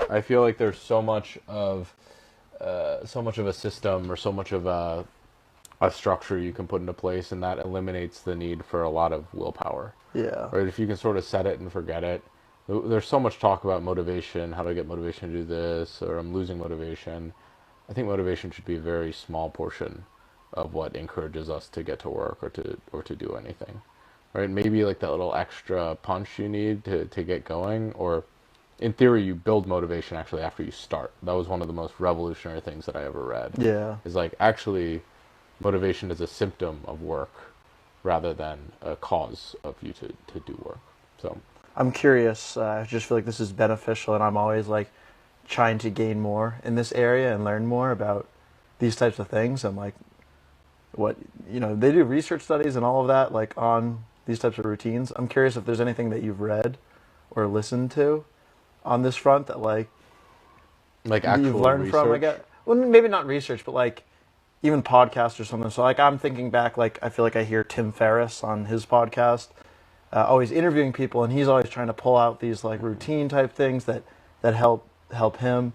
I feel like there's so much of a system or so much of a structure you can put into place, and that eliminates the need for a lot of willpower. Yeah. Right? If you can sort of set it and forget it, there's so much talk about motivation, how do I get motivation to do this, or I'm losing motivation. I think motivation should be a very small portion of what encourages us to get to work or to do anything. Right? Maybe like that little extra punch you need to get going, or in theory you build motivation actually after you start. That was one of the most revolutionary things that I ever read. Yeah. Is like actually motivation is a symptom of work rather than a cause of you to do work. So I'm curious. I just feel like this is beneficial, and I'm always like trying to gain more in this area and learn more about these types of things. And like what they do research studies and all of that like on these types of routines. I'm curious if there's anything that you've read or listened to on this front that like you've actual learned from. I research. guess. Well, maybe not research, but like even podcasts or something. So like I'm thinking back, like I feel like I hear Tim Ferriss on his podcast, always interviewing people, and he's always trying to pull out these like routine type things that help him.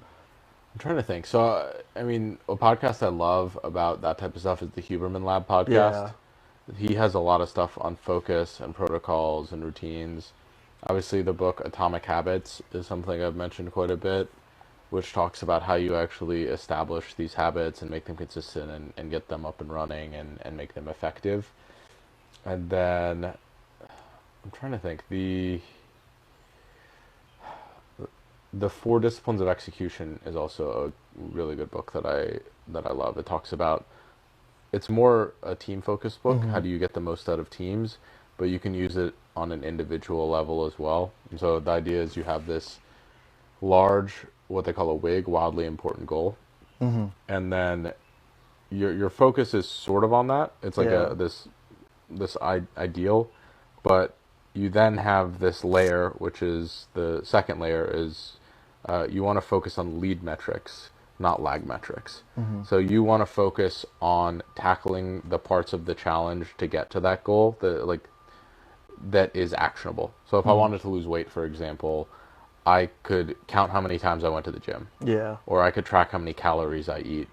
I'm trying to think. So, I mean, a podcast I love about that type of stuff is the Huberman Lab podcast. Yeah, He has a lot of stuff on focus and protocols and routines. Obviously, the book Atomic Habits is something I've mentioned quite a bit, which talks about how you actually establish these habits and make them consistent and get them up and running and make them effective. And then I'm trying to think. The Four Disciplines of Execution is also a really good book that I love. It talks about it's more a team focused book. How hmm do you get the most out of teams? But you can use it on an individual level as well. And so the idea is you have this large, what they call a WIG, wildly important goal, hmm and then your focus is sort of on that. It's like yeah, a this ideal, but you then have this layer, which is the second layer, is you want to focus on lead metrics, not lag metrics. hmm So you want to focus on tackling the parts of the challenge to get to that goal that is actionable. So if I hmm wanted to lose weight, for example, I could count how many times I went to the gym, yeah, or I could track how many calories I eat,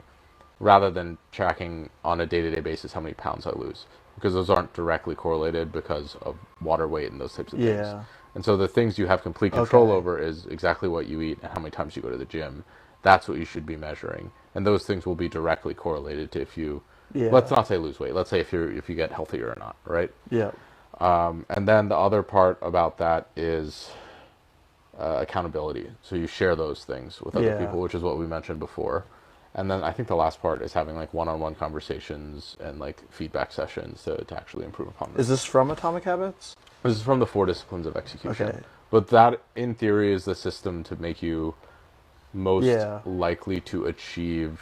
rather than tracking on a day-to-day basis how many pounds I lose, because those aren't directly correlated because of water weight and those types of things. yeah. And so the things you have complete control Okay, over is exactly what you eat and how many times you go to the gym. That's what you should be measuring. And those things will be directly correlated to if you, let's yeah, not say lose weight, let's say if you get healthier or not, right? yeah, And then the other part about that is accountability. So you share those things with other yeah. people, which is what we mentioned before. And then I think the last part is having like one-on-one conversations and like feedback sessions to actually improve upon Is this. this from Atomic Habits? This is from the Four Disciplines of Execution. Okay, But that, in theory, is the system to make you most yeah, likely to achieve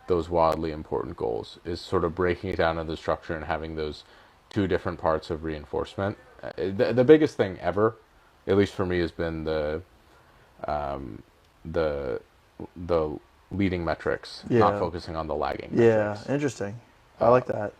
those wildly important goals, is sort of breaking it down into the structure and having those two different parts of reinforcement. The biggest thing ever, at least for me, has been the the leading metrics, not yeah, focusing on the lagging yeah. metrics. Interesting. I Uh, like that.